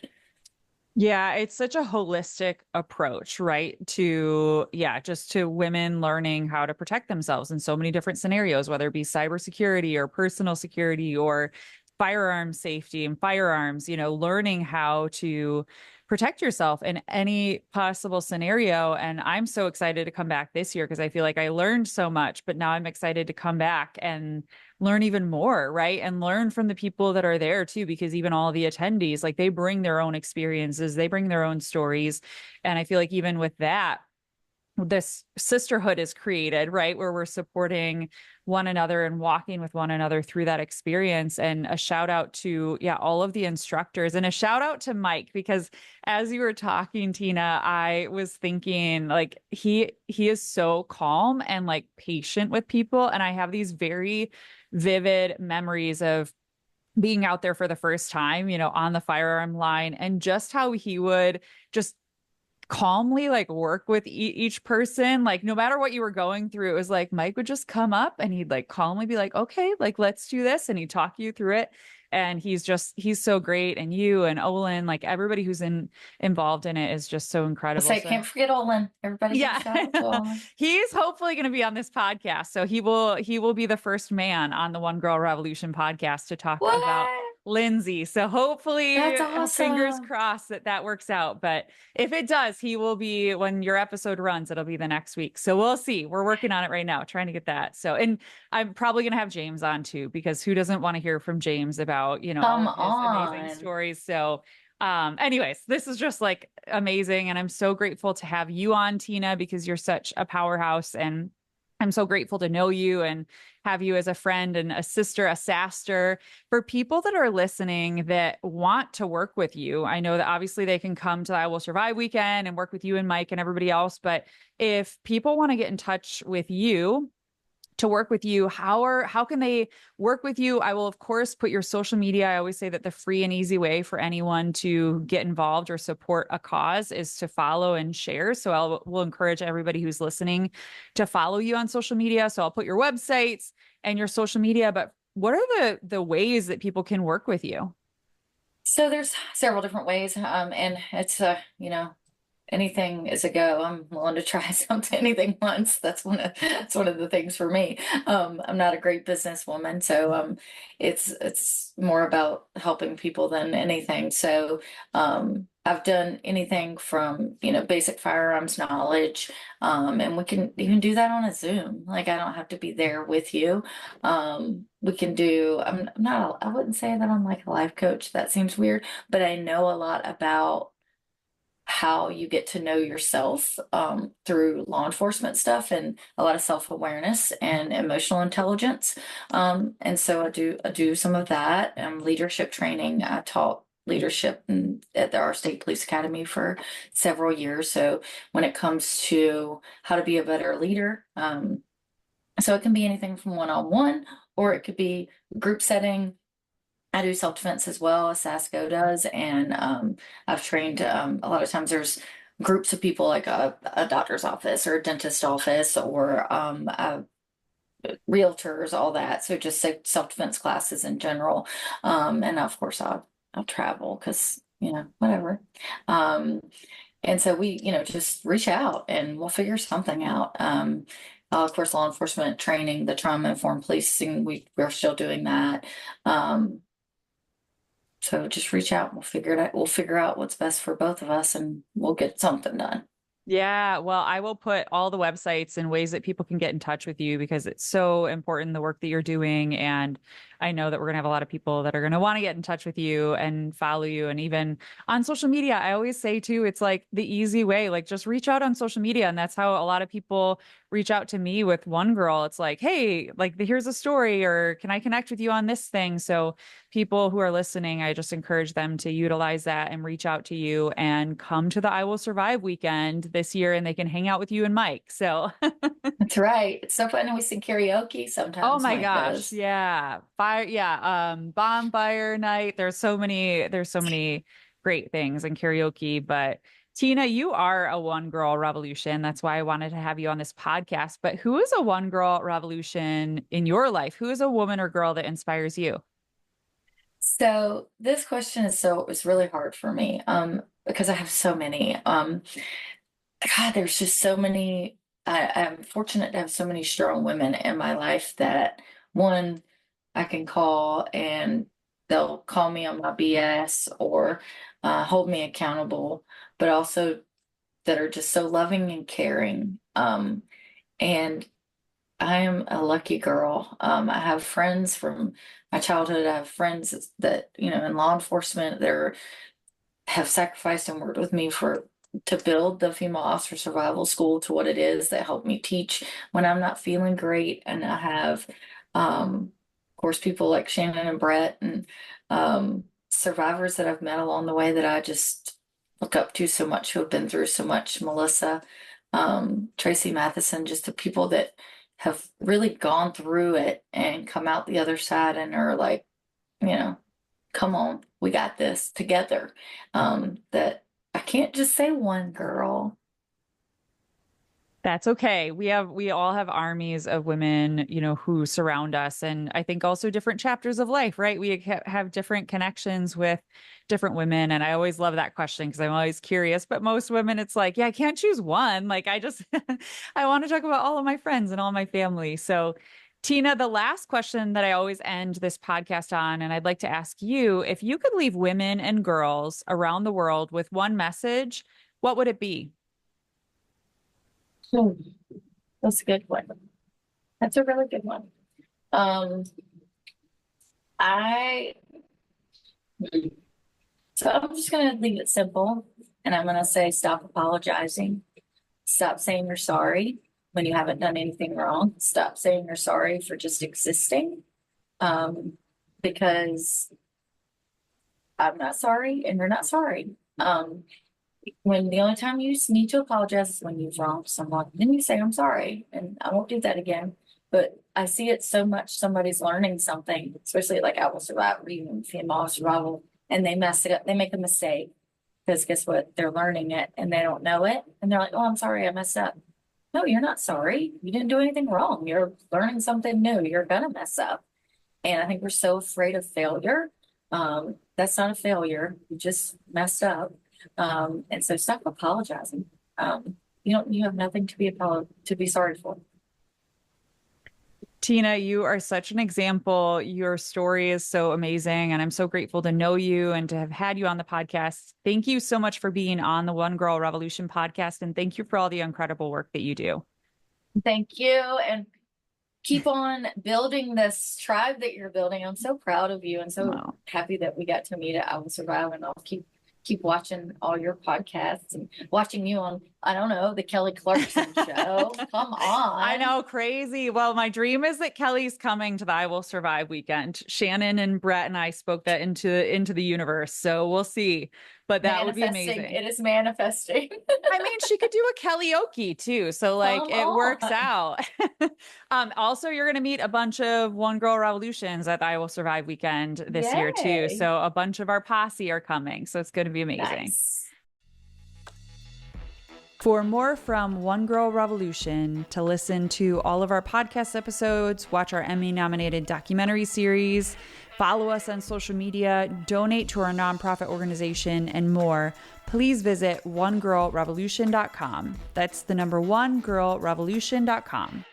Yeah, it's such a holistic approach, right? Just to women learning how to protect themselves in so many different scenarios, whether it be cybersecurity or personal security or firearm safety and firearms, learning how to protect yourself in any possible scenario. And I'm so excited to come back this year because I feel like I learned so much, but now I'm excited to come back and learn even more, right? And learn from the people that are there too, because even all the attendees, like they bring their own experiences, they bring their own stories. And I feel like even with that, this sisterhood is created, right? Where we're supporting one another and walking with one another through that experience. And a shout out to, all of the instructors, and a shout out to Mike, because as you were talking, Teena, I was thinking like he is so calm and like patient with people. And I have these very vivid memories of being out there for the first time, on the firearm line, and just how he would just calmly like work with each person. Like no matter what you were going through, it was like Mike would just come up and he'd like calmly be like, okay, like let's do this. And he'd talk you through it. And he's so great. And you and Olin, like everybody who's involved in it is just so I'll incredible. say, So can't forget Olin. Everybody give a yeah. shout out to Olin. He's hopefully going to be on this podcast. So he will be the first man on the One Girl Revolution podcast to talk about What? Lindsay. So hopefully That's fingers awesome. crossed that works out. But if it does, he will be when your episode runs, it'll be the next week. So we'll see. We're working on it right now, trying to get that. So and I'm probably going to have James on too because who doesn't want to hear from James about, all Come of his amazing on. stories. So anyways, this is just like amazing. And I'm so grateful to have you on, Teena, because you're such a powerhouse. And I'm so grateful to know you and have you as a friend and a sister, a saster. For people that are listening that want to work with you, I know that obviously they can come to the I Will Survive weekend and work with you and Mike and everybody else. But if people want to get in touch with you, to work with you, how can they work with you? I will of course put your social media. I always say that the free and easy way for anyone to get involved or support a cause is to follow and share. So will encourage everybody who's listening to follow you on social media. So I'll put your websites and your social media, but what are the ways that people can work with you? So there's several different ways. And it's anything is a go. I'm willing to try something, anything once. That's one of the things for me. I'm not a great businesswoman, so it's more about helping people than anything. So I've done anything from basic firearms knowledge, and we can even do that on a Zoom. Like I don't have to be there with you. We can do. I'm not. I wouldn't say that I'm like a life coach. That seems weird, but I know a lot about how you get to know yourself through law enforcement stuff and a lot of self-awareness and emotional intelligence. And so I do some of that. Leadership training. I taught leadership at our state police academy for several years. So when it comes to how to be a better leader, so it can be anything from one-on-one, or it could be group setting. I do self-defense as well as SASSGO does, and I've trained a lot of times there's groups of people like a doctor's office or a dentist office or realtors, all that. So just self-defense classes in general, and of course I'll travel because whatever. Um, and so we just reach out and we'll figure something out. Of course, law enforcement training, the trauma-informed policing, we're still doing that. So just reach out. We'll figure it out. We'll figure out what's best for both of us and we'll get something done. Yeah, well, I will put all the websites and ways that people can get in touch with you because it's so important, the work that you're doing. And I know that we're going to have a lot of people that are going to want to get in touch with you and follow you. And even on social media, I always say too, it's like the easy way, like just reach out on social media. And that's how a lot of people reach out to me with One Girl. It's like, hey, like here's a story, or can I connect with you on this thing? So people who are listening, I just encourage them to utilize that and reach out to you and come to the I Will Survive weekend this year and they can hang out with you and Mike. So That's right. It's so fun. And we sing karaoke oh sometimes, my Mike gosh. does. Yeah. Fire. Yeah. Bonfire night. There's so many great things in karaoke, but Teena, you are a one girl revolution. That's why I wanted to have you on this podcast. But who is a one girl revolution in your life? Who is a woman or girl that inspires you? So this question is really hard for me, because I have so many. God, there's just so many. I'm fortunate to have so many strong women in my life that one I can call and they'll call me on my BS or hold me accountable, but also that are just so loving and caring. And I am a lucky girl. I have friends from my childhood. I have friends that, in law enforcement, they're have sacrificed and worked with me to build the female officer survival school to what it is that helped me teach when I'm not feeling great. And I have, of course, people like Shannon and Brett and survivors that I've met along the way that I just look up to so much, who have been through so much. Melissa, Tracy Matheson, just the people that have really gone through it and come out the other side and are like, you know, come on, we got this together. That I can't just say one girl. That's okay. We all have armies of women, who surround us, and I think also different chapters of life, right? We have different connections with different women, and I always love that question because I'm always curious. But most women, it's like, yeah, I can't choose one. Like I just I want to talk about all of my friends and all my family. So, Teena, the last question that I always end this podcast on, and I'd like to ask you, if you could leave women and girls around the world with one message, what would it be? Hmm, that's a good one. That's a really good one. Um, I so I'm just gonna leave it simple, and I'm gonna say stop apologizing. Stop saying you're sorry when you haven't done anything wrong. Stop saying you're sorry for just existing. Um, because I'm not sorry and you're not sorry. When the only time you need to apologize is when you've wronged someone, then you say, I'm sorry, and I won't do that again. But I see it so much somebody's learning something, especially like I will survive or even female survival, and they mess it up, they make a mistake. Because guess what? They're learning it and they don't know it. And they're like, oh, I'm sorry, I messed up. No, you're not sorry. You didn't do anything wrong. You're learning something new. You're gonna mess up. And I think we're so afraid of failure. That's not a failure. You just messed up. And so stop apologizing. You have nothing to be sorry for. Teena, you are such an example. Your story is so amazing, and I'm so grateful to know you and to have had you on the podcast. Thank you so much for being on the One Girl Revolution podcast, and thank you for all the incredible work that you do. Thank you. And keep on building this tribe that you're building. I'm so proud of you and so Wow. happy that we got to meet at I Will Survive, and I'll keep watching all your podcasts and watching you on, I don't know, the Kelly Clarkson show. Come on. I know, crazy. Well, my dream is that Kelly's coming to the I Will Survive weekend. Shannon and Brett and I spoke that into the universe. So we'll see. But that would be amazing. It is manifesting. I mean, she could do a karaoke too. So like Come it works on. out. Also, you're gonna meet a bunch of One Girl Revolutions at the I Will Survive weekend this year too. Yay. So a bunch of our posse are coming. So it's gonna be amazing. Nice. For more from One Girl Revolution, to listen to all of our podcast episodes, watch our Emmy-nominated documentary series, follow us on social media, donate to our nonprofit organization, and more, please visit onegirlrevolution.com. That's the number onegirlrevolution.com.